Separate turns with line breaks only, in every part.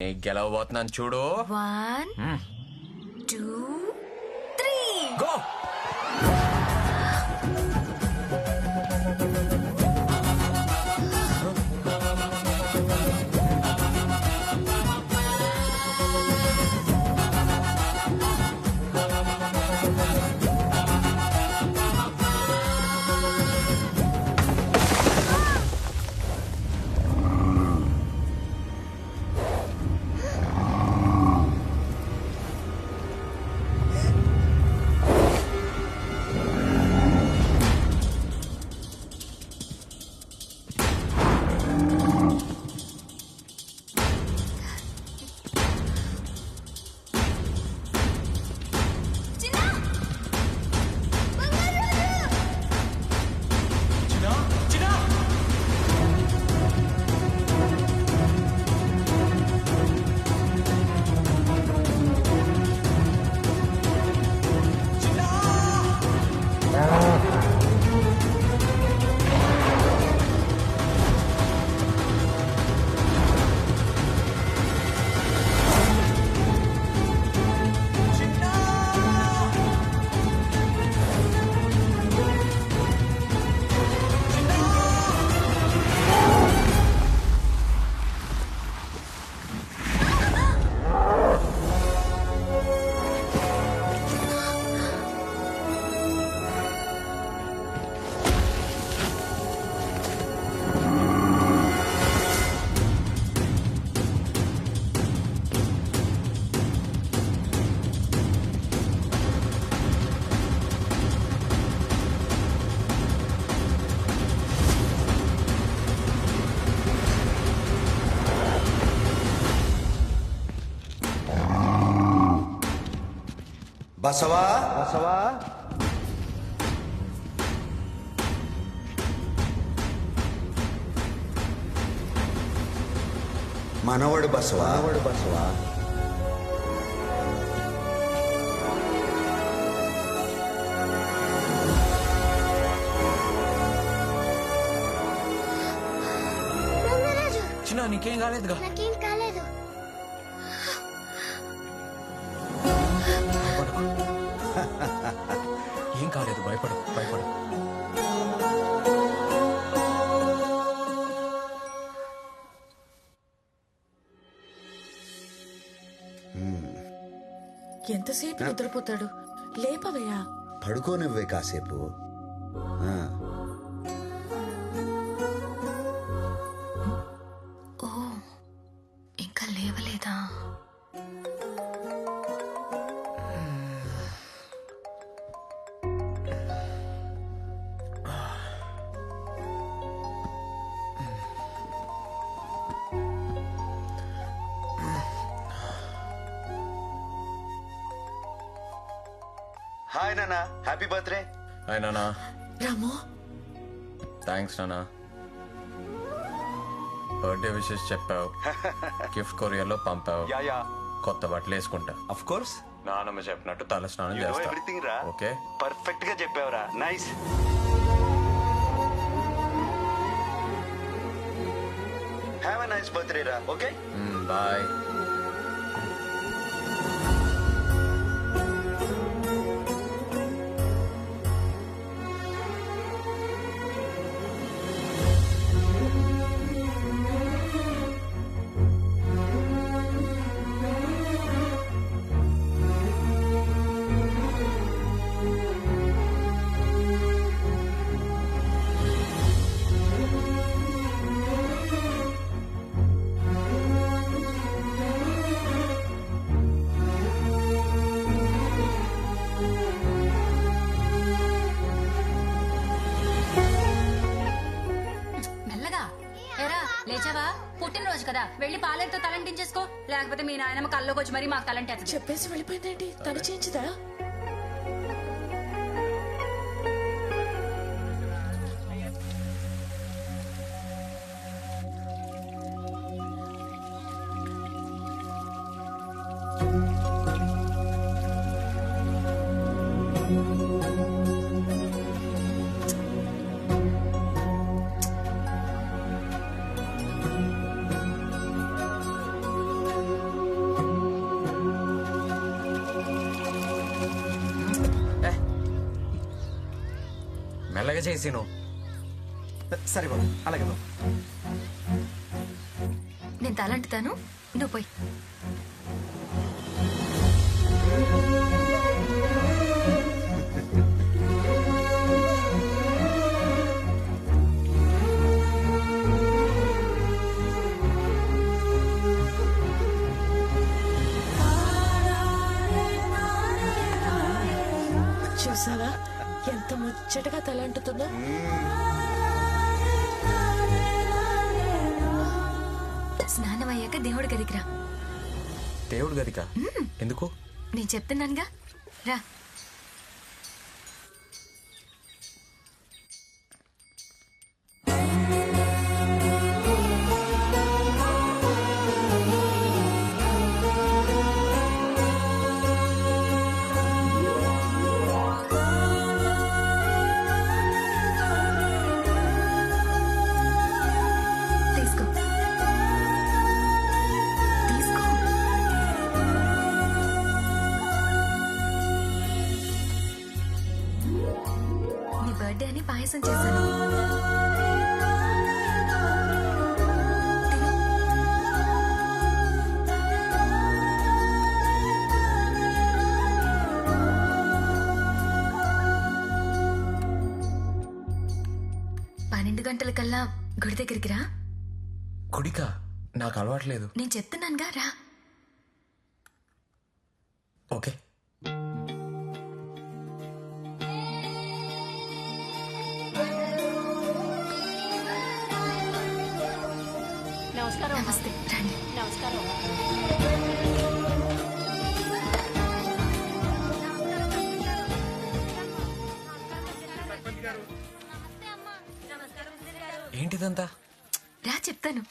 గెలవబోతున్నాను చూడు.
1 2 3
గో.
బసవా బసవా మనవడు బసవా మనవడు బసవా
చిన్న నీకేం కాలేదుగా?
నాకేం కాలేదు.
ఏం కాలేదు, భయపడు భయపడు.
ఎంతసేపు నిద్రపోతాడు? లేపవయ్యా.
పడుకోనివ్వే కాసేపు. ఆ.
ఓ, ఇంకా లేవలేదా?
హాయ్ నానా, హ్యాపీ బర్త్డే.
హాయ్ నానా.
రాము,
థ్యాంక్స్ నానా. బర్త్డే విషెస్ చెప్పావు, గిఫ్ట్ కొరియర్లో పంపావు,
యా యా
కొత్త బట్టలు వేసుకుంటా.
Of course.
నానమ్మ చెప్పినట్టు తల స్నానం
యు నో
చేస్తా.
ఎవ్రీథింగ్ రా.
ఓకే.
పర్ఫెక్ట్ గా చెప్పావురా. Nice. Have a nice birthday రా. Okay
bye.
లేచావా? పుట్టినరోజు కదా, వెళ్ళి పాలెంతో తలంటించేసుకో. లేకపోతే మీ నాయనమ్మ కల్లోకి వచ్చి మరీ మాకు తలంటేస్తుంది.
చెప్పేసి వెళ్ళిపోయిందేంటి? తను చేయించదా?
అలాగే చేసి నువ్వు.
సరే బాబు, అలాగే బాబు.
నేను తలంటుతాను, నువ్వు పోయి.
చూసావా ఎంత ముచ్చటగా తలంటుతుందో.
స్నానం అయ్యాక దేవుడి గదికి రా.
దేవుడు గదికా? ఎందుకు?
నేను చెప్తున్నానుగా, రా. తీసుకో తీసుకో. నీ బర్త్డే అని పాయసం చేశాను. తిను. పన్నెండు గంటలకల్లా గుడి దగ్గరికి రా.
గుడికా? నాకు అలవాట్లేదు.
నేను చెప్తున్నానుగా, రా.
ఓకే.
నమస్తే, రండి.
ఏంటిదంతా?
రా చెప్తాను.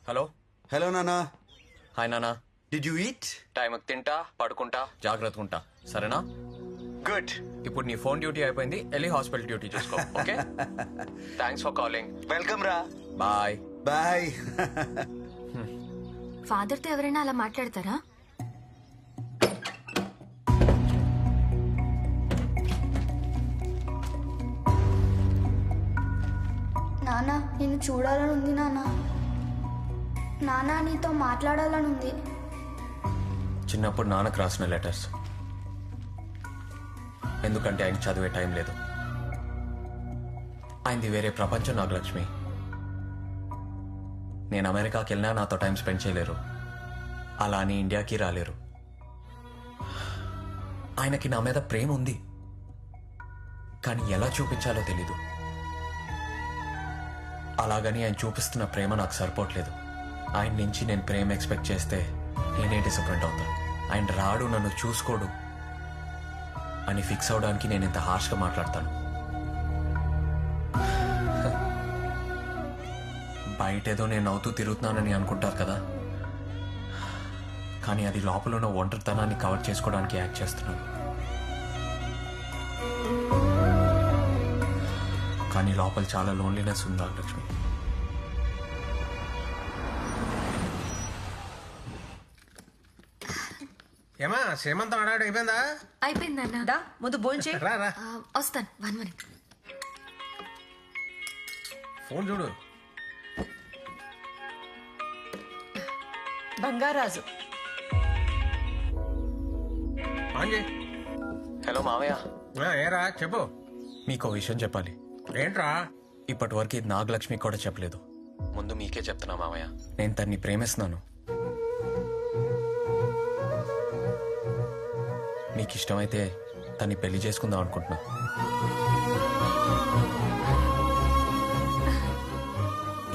హలో.
హలో నానా,
హాయ్ నానా.
Did you eat?
టైంకి తింటా, పడుకుంటా, జాగ్రత్తగా ఉంటా, సరేనా?
గుడ్.
ఇప్పుడు నీ ఫోన్ డ్యూటీ అయిపోయింది, వెళ్ళి హాస్పిటల్ డ్యూటీ చూసుకో. Okay. Thanks for calling.
Welcome రా.
బాయ్.
బాయ్.
ఫాదర్తో ఎవరైనా అలా మాట్లాడతారా?
నాన్న నిన్ను చూడాలని ఉంది నాన్న. నాన్న నీతో మాట్లాడాలని ఉంది.
చిన్నప్పుడు నాన్నకు రాసిన లెటర్స్. ఎందుకంటే ఆయన చదివే టైం లేదు. ఆయనది వేరే ప్రపంచం నాగలక్ష్మి. నేను అమెరికాకి వెళ్ళినా నాతో టైం స్పెండ్ చేయలేరు, అలా అని ఇండియాకి రాలేరు. ఆయనకి నా మీద ప్రేమ ఉంది, కానీ ఎలా చూపించాలో తెలీదు. అలాగని ఆయన చూపిస్తున్న ప్రేమ నాకు సరిపోవట్లేదు. ఆయన నుంచి నేను ప్రేమ ఎక్స్పెక్ట్ చేస్తే నేనే డిసప్పాయింట్ అవుతాను. ఆయన రాడు, నన్ను చూసుకోడు అని ఫిక్స్ అవడానికి నేను ఇంత హార్ష్గా మాట్లాడతాను. బయటేదో నేను నవ్వుతూ తిరుగుతున్నానని అనుకుంటారు కదా, కానీ అది లోపల ఉన్న ఒంటరితనాన్ని కవర్ చేసుకోవడానికి యాక్ట్ చేస్తున్నాను. కానీ లోపల చాలా లోన్లీనెస్ ఉంది నాగలక్ష్మి.
ఏమా శ్రీమంతం ఆడాడు అయిపోయిందా?
అయిపోయిందన్నా.
దా ముందు భోంచే.
రా రా,
వస్తాను, 1 minute.
ఫోన్ చూడు.
బంగారాజు
ఆన్ చేయి.
హలో మావయ్య,
ఏరా చెప్పు.
మీకు విషయం చెప్పాలి.
ఏంట్రా?
ఇప్పటి వరకు ఇది నాగలక్ష్మి కూడా చెప్పలేదు. ముందు మీకే చెప్తున్నా మావయ్య, నేను తన్ని ప్రేమిస్తున్నాను. మీకు ఇష్టమైతే తన్ని పెళ్లి చేసుకుందాం అనుకుంటున్నా.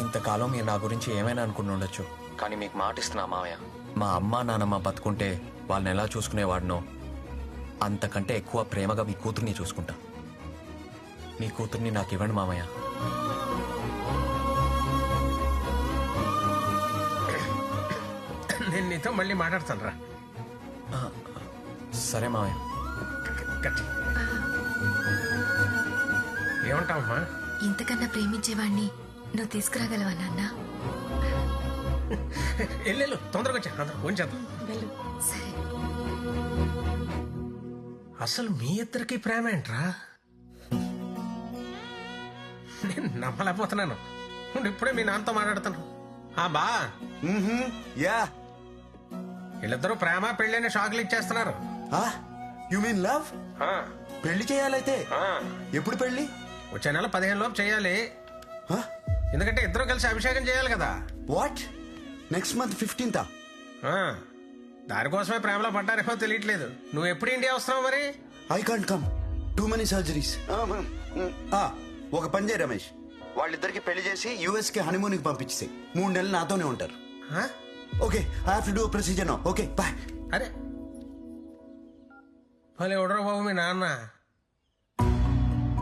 ఇంతకాలం మీరు నా గురించి ఏమైనా అనుకుని ఉండొచ్చు, కానీ మీకు మాట ఇస్తున్నా మావయ్య, మా అమ్మ నాన్నమ్మ బతుకుంటే వాళ్ళని ఎలా చూసుకునేవాడినో అంతకంటే ఎక్కువ ప్రేమగా మీ కూతుర్ని చూసుకుంటా. మీ కూతుర్ని నాకు ఇవ్వండి మామయ్య.
నేను నీతో మళ్ళీ మాట్లాడతాను రా.
సరే మామయ్య.
గట్టి. ఏమంటావమ్మా?
ఇంతకన్నా ప్రేమించేవాణ్ణి నువ్వు తీసుకురాగలవా నాన్న?
వెళ్ళు తొందరగా వచ్చా, అందరూ ఫోన్ చేద్దాం.
వెళ్ళు.
సరే.
అసలు మీ ఇద్దరికి ప్రేమ ఏంట్రా? నేను నమ్మలేకపోతున్నాను. ఉండు, ఇప్పుడే మీ నాన్నతో మాట్లాడతాను. బా
యా
వీళ్ళిద్దరూ ప్రేమ పెళ్ళైన షాకులు ఇచ్చేస్తున్నారు.
You mean love? పెళ్లి చేయాలైతే ఎప్పుడు పెళ్లి?
వచ్చే నెల 15 లోపు చేయాలి. ఎందుకంటే ఇద్దరు కలిసి అభిషేకం చేయాలి కదా.
వాట్? Next month 15th?
దానికోసమే ప్రేమలో పడ్డారేమో తెలియట్లేదు. నువ్వు ఎప్పుడు ఇండియా వస్తున్నావు మరి?
I can't come, too many surgeries. ఒక పని చేయి రమేష్, వాళ్ళిద్దరికి పెళ్లి చేసి యుఎస్ కి హనీమూన్ కి పంపించేసి 3 నెలలు నాతోనే ఉంటారు. Okay, I have to do procedure now. Okay bye.
అరే భలే ఎవడరా బాబు మీ నాన్న.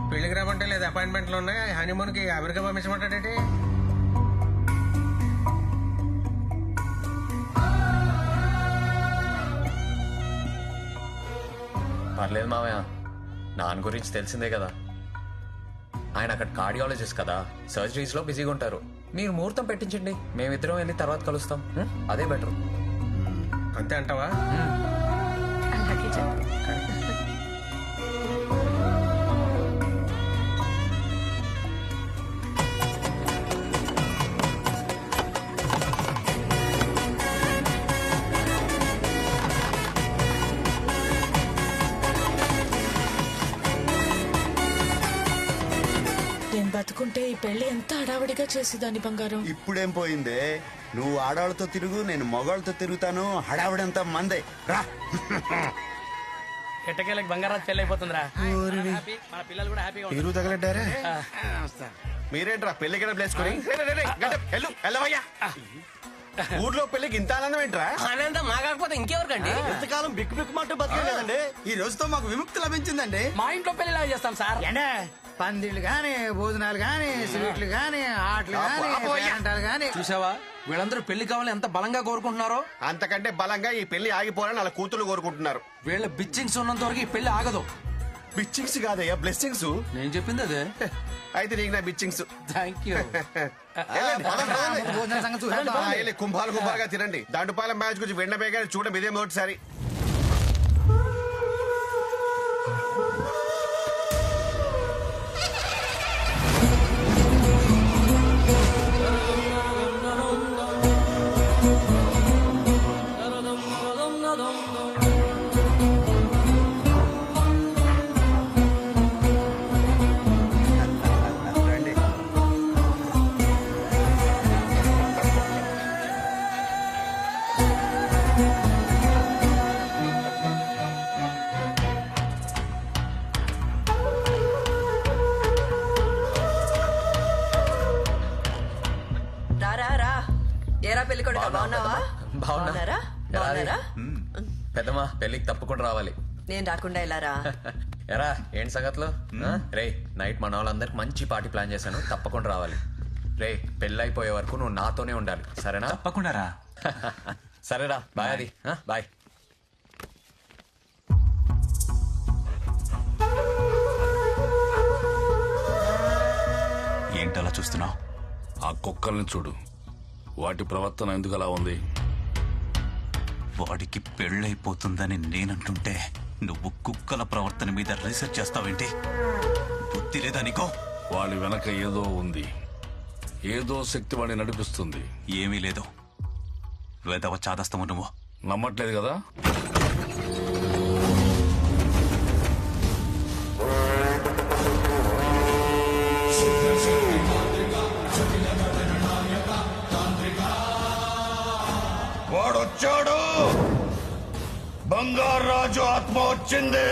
పెళ్లికి రామంటే లేదు, అపాయింట్మెంట్లు ఉన్నాయి. హనీమూన్ కి అమెరికా పంపించమంటాడేంటి?
పర్లేదు మావయ్య, నాన్న గురించి తెలిసిందే కదా. ఆయన అక్కడ కార్డియాలజిస్ట్ కదా, సర్జరీస్ లో బిజీగా ఉంటారు. మీరు ముహూర్తం పెట్టించండి, మేమిద్దరం వెళ్ళి తర్వాత కలుస్తాం. అదే బెటర్.
అంతే అంటావా?
అలాగే చెప్పు. నేను బతుకుంటే ఈ పెళ్లి ఎంత హడావిడిగా చేసేదాన్ని బంగారం.
ఇప్పుడేం పోయిందే, నువ్వు ఆడవాళ్ళతో తిరుగు, నేను మగవాళ్ళతో తిరుగుతాను. హడావిడంతా మందే రా.
ఎట్టకేళ్ళకి బంగారాజు పెళ్లి అయిపోతుందిరా. మన పిల్లలు కూడా హ్యాపీగా ఉంటారు.
ఇరు తగలడ్డారా? మీరేంట్రా పెళ్లికి ప్లేసుకొని ఊర్లో పెళ్లికి ఇంత ఆనందం ఏంట్రా?
ఆనందం మా కాకపోతే ఇంకెవరికండి?
ఎంతకాలం బిక్కు బిక్కు మాట బతకలేదండి, ఈ రోజుతో మాకు విముక్తి లభించిందండి.
మా ఇంట్లో పెళ్లి లాగా చేస్తాం సార్.
పందిళ్ళు గాని, భోజనాలు గాని, స్వీట్లు గాని, ఆటలు గాని, పేరంటాలు గాని.
చూసావా వీళ్ళందరూ పెళ్లి కావాలని ఎంత బలంగా కోరుకుంటున్నారో.
అంతకంటే బలంగా ఈ పెళ్లి ఆగిపోవాలని వాళ్ళ కూతురు కోరుకుంటున్నారు.
వీళ్ళ బిచ్చింగ్స్ ఉన్నంత వరకు ఈ పెళ్లి ఆగదు.
బిచ్చింగ్స్ కాదయ్యా, బ్లెస్సింగ్స్.
నేను చెప్పింది అదే.
అయితే నీకు నా బిచ్చింగ్స్.
Thank you.
భోజన సంగతి చూడండి.
కుంభాలు కుంభాలుగా తినండి. దండుపాలెం మ్యాచ్ గురించి వెంట బేగా చూడడం ఇదే మొదటిసారి.
బాగున్నారా? పెద్దమ్మా పెళ్లికి తప్పకుండా రావాలి.
నేను రాకుండా ఎలా రా?
ఎరా ఏంటి సంగతులు? రే నైట్ మన వాళ్ళందరికి మంచి పార్టీ ప్లాన్ చేశాను, తప్పకుండా రావాలి. రే పెళ్ళి అయిపోయే వరకు నువ్వు నాతోనే ఉండాలి, సరేనా?
తప్పకుండా రా.
సరేరా, బాయ్. అది బాయ్.
ఏంటలా చూస్తున్నావు?
ఆ కుక్కల్ని చూడు, వాటి ప్రవర్తన ఎందుకు అలా ఉంది?
వాడికి పెళ్ళైపోతుందని నేనంటుంటే నువ్వు కుక్కల ప్రవర్తన మీద రీసెర్చ్ చేస్తావేంటి? బుద్ధి లేదా నీకో?
వాడి వెనక ఏదో ఉంది, ఏదో శక్తి వాడిని నడిపిస్తుంది.
ఏమీ లేదు, వేదవ చాదస్తము నువ్వు.
నమ్మట్లేదు కదా? వాడొచ్చాడు, బంగారాజు ఆత్మ వచ్చింది,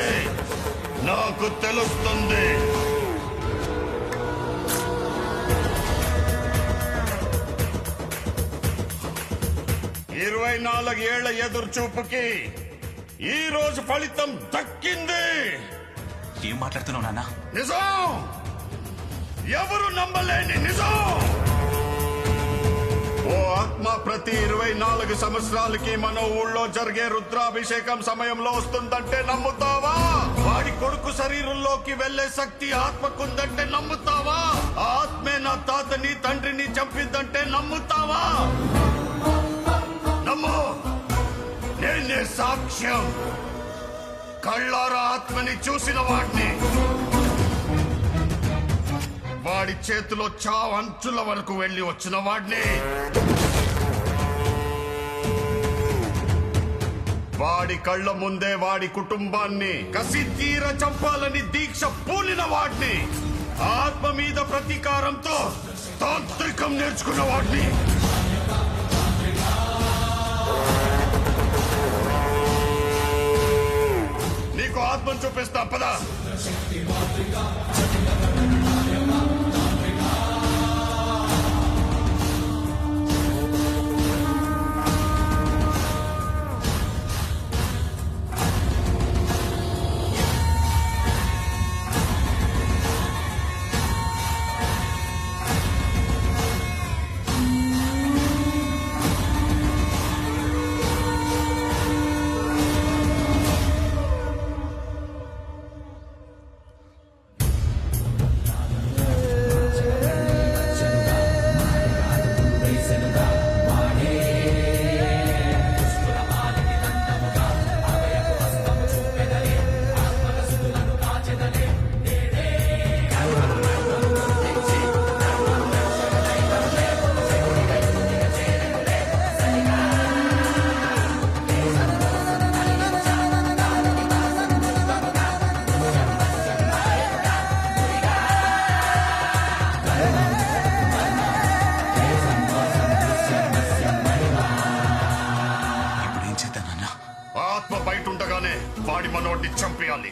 నాకు తెలుస్తుంది. ఇరవై 24 ఏళ్ల ఎదురు చూపుకి ఈ రోజు ఫలితం దక్కింది.
ఏం మాట్లాడుతున్నావు నాన్న?
నిజం, ఎవరు నమ్మలేని నిజం. ఓ ఆత్మ ప్రతి 24 సంవత్సరాలకి మన ఊళ్ళో జరిగే రుద్రాభిషేకం సమయంలో వస్తుందంటే నమ్ముతావా? వాడి కొడుకు శరీరంలోకి వెళ్లే శక్తి ఆత్మకుందంటే నమ్ముతావా? ఆ ఆత్మే నా తాతని తండ్రిని చంపిందంటే నమ్ముతావా? నమ్ము, నేనే సాక్ష్యం కళ్ళారా ఆత్మని చూసిన వాడిని, వాడి చేతిలో చావు అంచుల వరకు వెళ్ళి వచ్చిన వాడిని, వాడి కళ్ళ ముందే వాడి కుటుంబాన్ని కసి తీర చంపాలని దీక్ష పూనిన వాడిని, ఆత్మ మీద ప్రతీకారంతో తాంత్రికం నేర్చుకున్న వాడిని. నీకు ఆత్మను చూపిస్తా పదా.